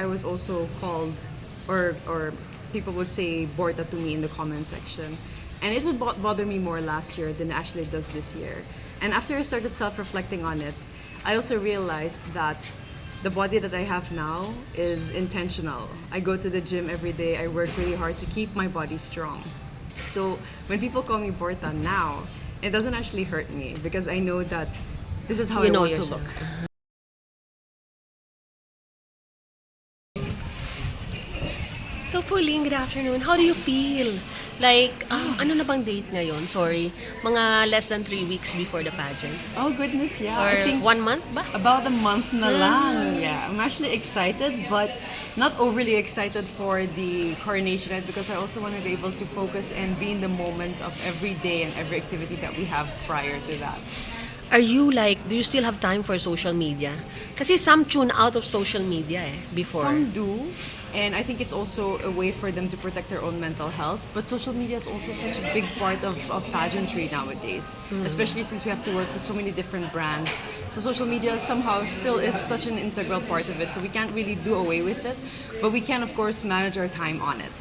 I was also called, or people would say Borta to me in the comment section. And it would bother me more last year than actually it does this year. And after I started self-reflecting on it, I also realized that the body that I have now is intentional. I go to the gym every day. I work really hard to keep my body strong. So when people call me Borta now, it doesn't actually hurt me because I know that this is how You I know want to yourself. look. So, Pauline, good afternoon. How do you feel? Like, ano na bang date ngayon? Sorry. Mga less than 3 weeks before the pageant. Oh goodness, yeah. Or I think 1 month ba? about a month na lang. Yeah, I'm actually excited, but not overly excited for the coronation night because I also want to be able to focus and be in the moment of every day and every activity that we have prior to that. Are you like, do you still have time for social media? Kasi some tune out of social media before. Some do, and I think it's also a way for them to protect their own mental health. But social media is also such a big part of pageantry nowadays, especially since we have to work with so many different brands. So social media somehow still is such an integral part of it, so we can't really do away with it. But we can, of course, manage our time on it.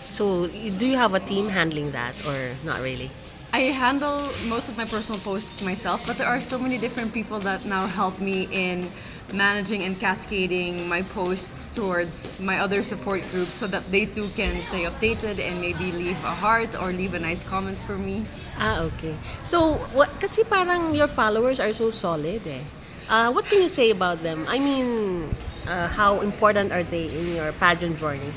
So, do you have a team handling that or not really? I handle most of my personal posts myself, but there are so many different people that now help me in managing and cascading my posts towards my other support groups so that they too can stay updated and maybe leave a heart or leave a nice comment for me. Okay. So, kasi parang your followers are so solid what can you say about them? I mean, how important are they in your pageant journey?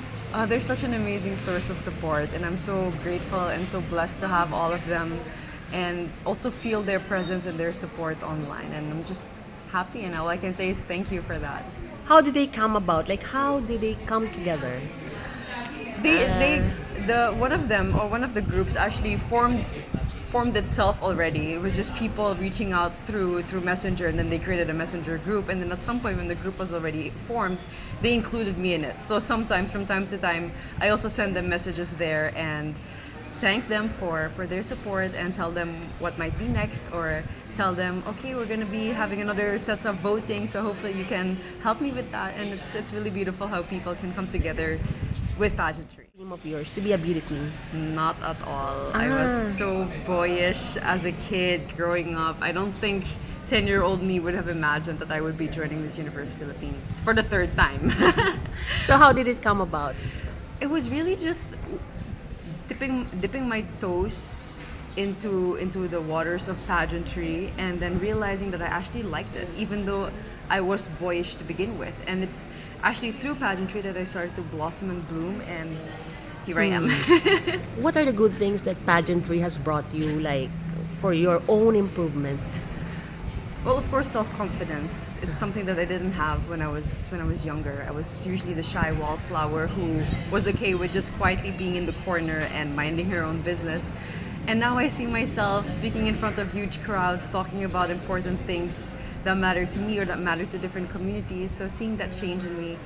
They're such an amazing source of support, and I'm so grateful and so blessed to have all of them and also feel their presence and their support online. And I'm just happy, and all I can say is thank you for that. How did they come about? Like, how did they come together? One of them or one of the groups actually formed itself already. It was just people reaching out through Messenger, and then they created a Messenger group. And then at some point, when the group was already formed, they included me in it. So sometimes, from time to time, I also send them messages there and thank them for their support and tell them what might be next, or tell them, okay, we're gonna be having another sets of voting, so hopefully you can help me with that. And it's really beautiful how people can come together with pageantry. Dream of yours to be a beauty queen? Not at all. I was so boyish as a kid growing up. I don't think 10-year-old me would have imagined that I would be joining Miss Universe Philippines for the third time. So how did it come about? It was really just dipping my toes into the waters of pageantry, and then realizing that I actually liked it, even though I was boyish to begin with. And it's actually through pageantry that I started to blossom and bloom, and here I am. What are the good things that pageantry has brought you, like, for your own improvement? Well, of course, self-confidence. It's something that I didn't have when I was younger. I was usually the shy wallflower who was okay with just quietly being in the corner and minding her own business. And now I see myself speaking in front of huge crowds, talking about important things that matter to me or that matter to different communities. So seeing that change in me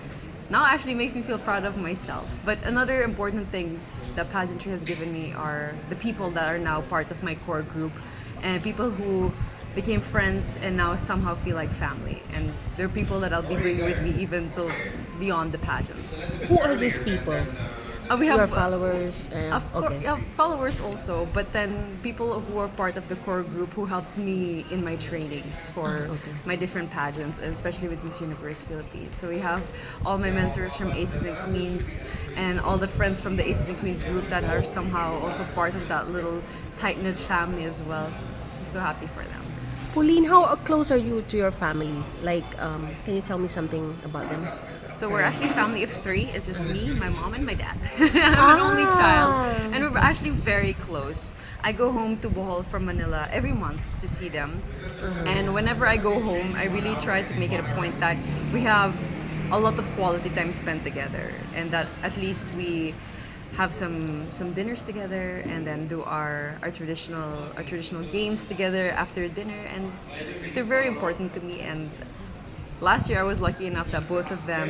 now actually makes me feel proud of myself. But another important thing that pageantry has given me are the people that are now part of my core group, and people who became friends and now somehow feel like family. And they're people that I'll be bringing with me even till beyond the pageant. Who are these people? We have Your followers? Of course, Okay. yeah, followers also, but then people who are part of the core group who helped me in my trainings for my different pageants, and especially with Miss Universe Philippines. So we have all my mentors from Aces and Queens, and all the friends from the Aces and Queens group that are somehow also part of that little tight-knit family as well. I'm so happy for them. Pauline, how close are you to your family? Like, can you tell me something about them? So we're actually a family of 3. It's just me, my mom, and my dad. I'm an only child, and we're actually very close. I go home to Bohol from Manila every month to see them, and whenever I go home, I really try to make it a point that we have a lot of quality time spent together, and that at least we have some dinners together, and then do our traditional games together after dinner, and they're very important to me. And last year I was lucky enough that both of them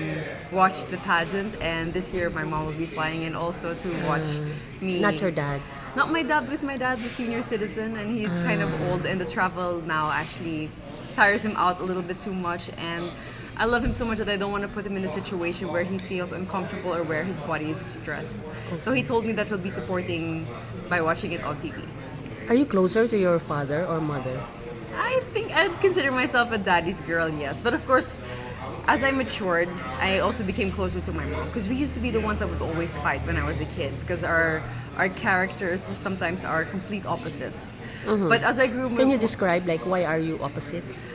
watched the pageant, and this year my mom will be flying in also to watch me. Not your dad? Not my dad, because my dad's a senior citizen and he's kind of old, and the travel now actually tires him out a little bit too much. And I love him so much that I don't want to put him in a situation where he feels uncomfortable or where his body is stressed. So he told me that he'll be supporting by watching it on TV. Are you closer to your father or mother? I think I'd consider myself a daddy's girl, yes. But of course, as I matured, I also became closer to my mom because we used to be the ones that would always fight when I was a kid because our characters sometimes are complete opposites. But as I grew Can you more, describe like why are you opposites?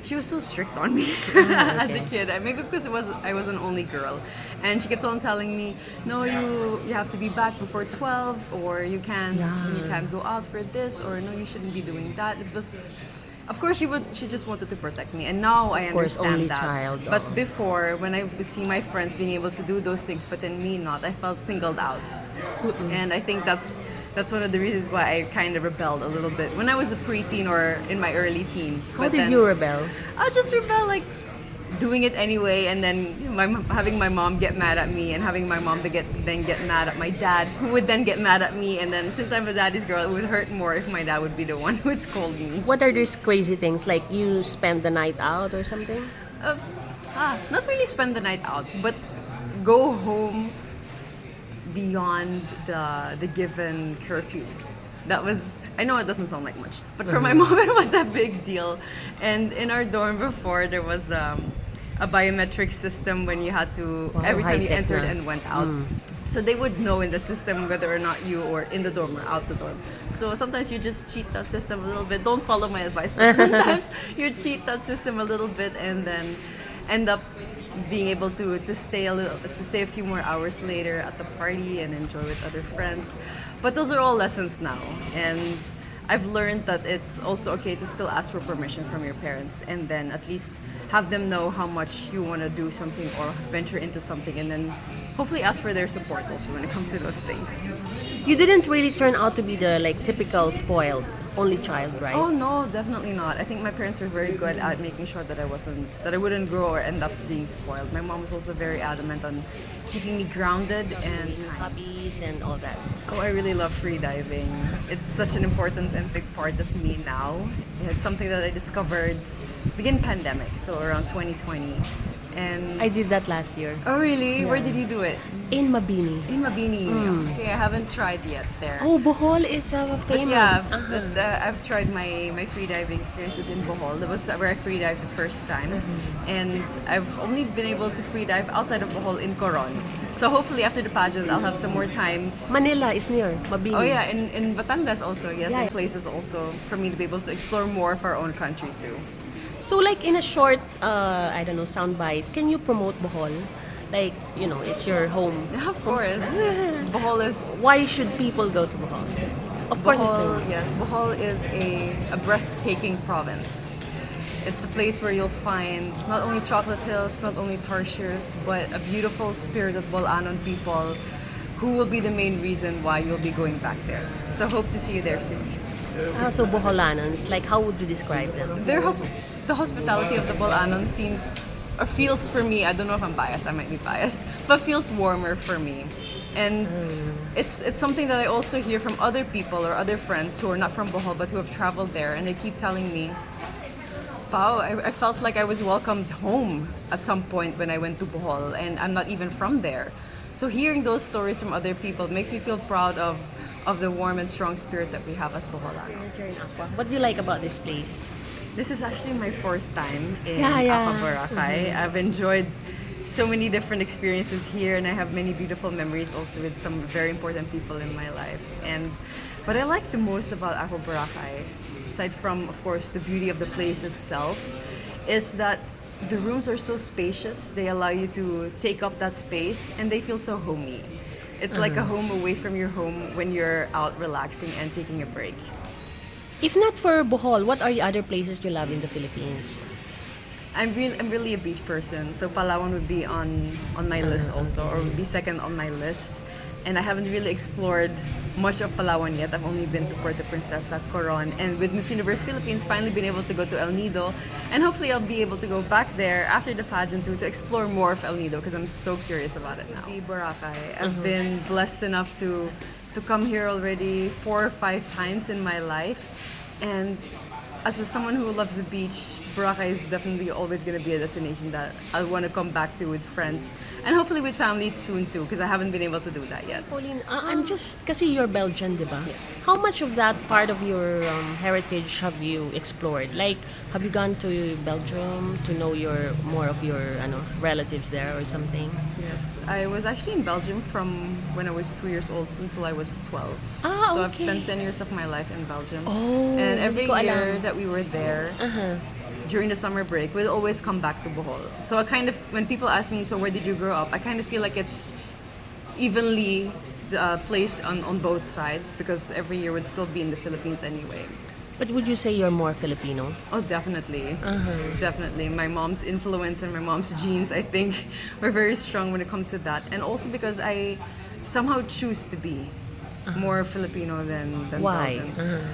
she was so strict on me as a kid. Maybe because I was an only girl, and she kept on telling me, "No, you have to be back before 12, or you can't go out for this, or no, you shouldn't be doing that." It was, of course, she just wanted to protect me, and now I Of course, understand only that. child, But oo. before, when I would see my friends being able to do those things, but then me not, I felt singled out, and I think that's one of the reasons why I kind of rebelled a little bit when I was a preteen or in my early teens. How But did then, you rebel? I just rebel, like doing it anyway, and then having my mom get mad at me, and having my mom to get mad at my dad, who would then get mad at me, and then since I'm a daddy's girl, it would hurt more if my dad would be the one who would scold me. What are these crazy things like you spend the night out or something? Uh, Not really spend the night out, but go home beyond the given curfew. That was, I know it doesn't sound like much, but for my mom it was a big deal. And in our dorm before, there was a biometric system when you had to, Wow, every time you high-tech entered na. and went out. So they would know in the system whether or not you were in the dorm or out the dorm. So sometimes you just cheat that system a little bit. Don't follow my advice, but sometimes you cheat that system a little bit and then end up being able to stay a few more hours later at the party and enjoy with other friends. But those are all lessons now, and I've learned that it's also okay to still ask for permission from your parents, and then at least have them know how much you want to do something or venture into something, and then hopefully ask for their support also when it comes to those things. You didn't really turn out to be the like typical spoiled only child, right? Oh no, definitely not. I think my parents were very good at making sure that I wouldn't grow or end up being spoiled. My mom was also very adamant on keeping me grounded and Hobbies and all that. oh, I really love free diving. It's such an important and big part of me now. It's something that I discovered begin pandemic, so around 2020. And I did that last year oh really? Where Yeah. did you do it? in Mabini. In Mabini. Okay, I haven't tried yet there. Oh, Bohol is But famous. yeah, Uh-huh. I've tried my free diving experiences in Bohol. That was where I free dived the first time, and I've only been able to free dive outside of Bohol in Coron. So hopefully after the pageant, I'll have some more time. Manila is near Mabini. Oh yeah, in Batangas also, yes, Yeah. in places also for me to be able to explore more of our own country too. So like in a short, I don't know, soundbite, can you promote Bohol? Like, you know, it's your home. Yeah, of course. Bohol is Why should people go to Bohol? Of course it's famous. Yes, Bohol is a breathtaking province. It's a place where you'll find not only chocolate hills, not only tarsiers, but a beautiful spirited Bolanon people who will be the main reason why you'll be going back there. So hope to see you there soon. So Boholanons, like how would you describe them? The hospitality of the Bolanon seems or feels for me, I don't know if I'm biased, I might be biased, but feels warmer for me. And it's something that I also hear from other people or other friends who are not from Bohol but who have traveled there, and they keep telling me, Pao, I felt like I was welcomed home at some point when I went to Bohol, and I'm not even from there. So hearing those stories from other people makes me feel proud of the warm and strong spirit that we have as Boholanos. What do you like about this place? This is actually my fourth time in Yeah. Aqua Boracay. I've enjoyed so many different experiences here, and I have many beautiful memories also with some very important people in my life. And what I like the most about Aqua Boracay, aside from, of course, the beauty of the place itself, is that the rooms are so spacious. They allow you to take up that space, and they feel so homey. It's like a home away from your home when you're out relaxing and taking a break. If not for Bohol, what are the other places you love in the Philippines? I'm really a beach person, so Palawan would be on my list also, or would be second on my list. And I haven't really explored much of Palawan yet. I've only been to Puerto Princesa, Coron, and with Miss Universe Philippines, finally been able to go to El Nido. And hopefully I'll be able to go back there after the pageant to explore more of El Nido because I'm so curious about it now. Boracay, I've been blessed enough to come here already 4 or 5 times in my life. And someone who loves the beach, Boracay is definitely always going to be a destination that I want to come back to with friends and hopefully with family soon too, because I haven't been able to do that yet. Pauline, I'm just, kasi you're Belgian, di ba? Yes. How much of that part of your heritage have you explored? Like, have you gone to Belgium to know more of your relatives there or something? Yes, I was actually in Belgium from when I was 2 years old until I was 12. Ah, So I've okay. spent 10 years of my life in Belgium. Oh, and every hindi ko year alam. that we were there, during the summer break, we'll always come back to Bohol. So I kind of, when people ask me, so where did you grow up? I kind of feel like it's evenly placed on both sides because every year would still be in the Philippines anyway. But would you say you're more Filipino? Oh, definitely. Definitely. My mom's influence and my mom's genes, I think, were very strong when it comes to that. And also because I somehow choose to be more Filipino than Why? Belgian.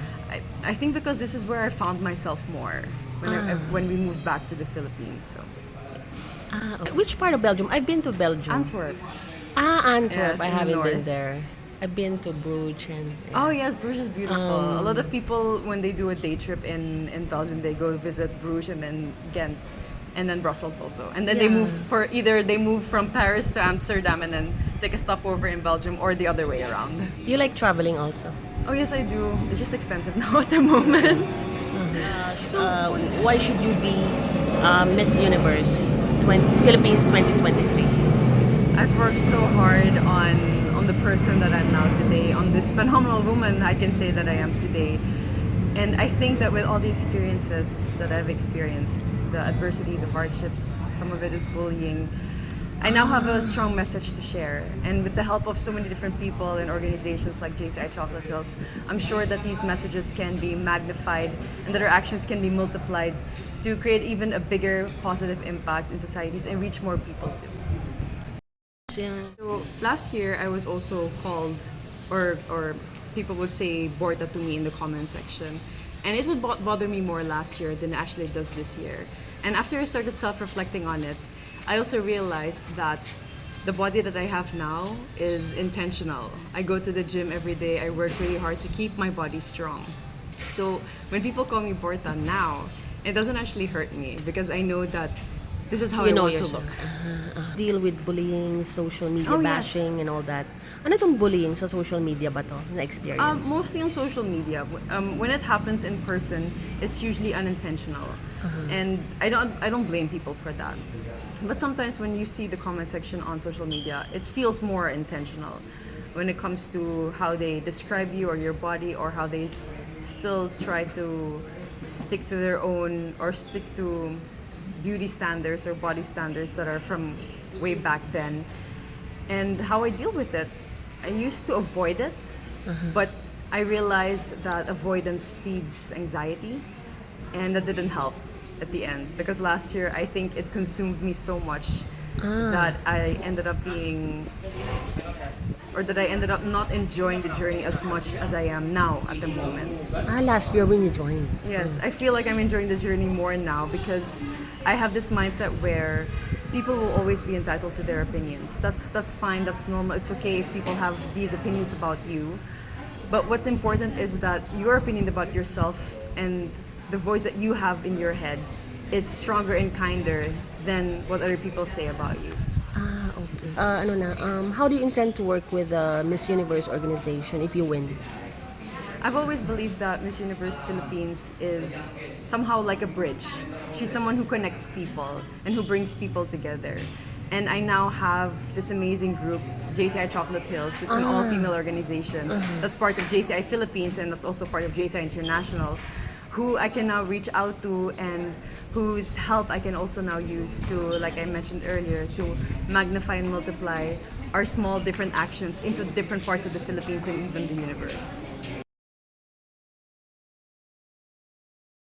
I think because this is where I found myself more when we moved back to the Philippines. So, yes. Okay. Which part of Belgium? I've been to Belgium. Antwerp. Antwerp. Yes, I in the haven't been north. there. I've been to Bruges and Oh yes, Bruges is beautiful. A lot of people, when they do a day trip in Belgium, they go visit Bruges and then Ghent, and then Brussels also. And then they Yeah. move from Paris to Amsterdam and then take a stopover in Belgium or the other way around. you like traveling also. Oh yes, I do. It's just expensive now at the moment. Why should you be Miss Universe Philippines 2023? I've worked so hard on the person that I'm now today, on this phenomenal woman I can say that I am today. And I think that with all the experiences that I've experienced, the adversity, the hardships, some of it is bullying, I now have a strong message to share. And with the help of so many different people and organizations like JCI Chocolate Hills, I'm sure that these messages can be magnified and that our actions can be multiplied to create even a bigger positive impact in societies and reach more people too. So last year I was also called, or people would say Borta to me in the comment section, and it would bother me more last year than actually it does this year. And after I started self-reflecting on it, I also realized that the body that I have now is intentional. I go to the gym every day. I work really hard to keep my body strong. So when people call me Borta now, it doesn't actually hurt me because I know that this is how You I know want to yourself. look. Deal with bullying, social media Oh, yes. bashing, and all that. Ano tong bullying sa social media ba to? Na experience? Mostly on social media. When it happens in person, it's usually unintentional, and I don't blame people for that. But sometimes when you see the comment section on social media, it feels more intentional when it comes to how they describe you or your body, or how they still try to stick to their own or stick to beauty standards or body standards that are from way back then. And how I deal with it, I used to avoid it, but I realized that avoidance feeds anxiety, and that didn't help at the end because last year I think it consumed me so much that I ended up not enjoying the journey as much as I am now at the moment. Last year when you joined. Yes, I feel like I'm enjoying the journey more now because I have this mindset where people will always be entitled to their opinions. That's fine, that's normal. It's okay if people have these opinions about you. But what's important is that your opinion about yourself and the voice that you have in your head is stronger and kinder than what other people say about you. Okay. How do you intend to work with the Miss Universe organization if you win? I've always believed that Miss Universe Philippines is somehow like a bridge. She's someone who connects people and who brings people together. And I now have this amazing group, JCI Chocolate Hills. It's an all-female organization that's part of JCI Philippines and that's also part of JCI International, who I can now reach out to and whose help I can also now use to, like I mentioned earlier, to magnify and multiply our small different actions into different parts of the Philippines and even the universe.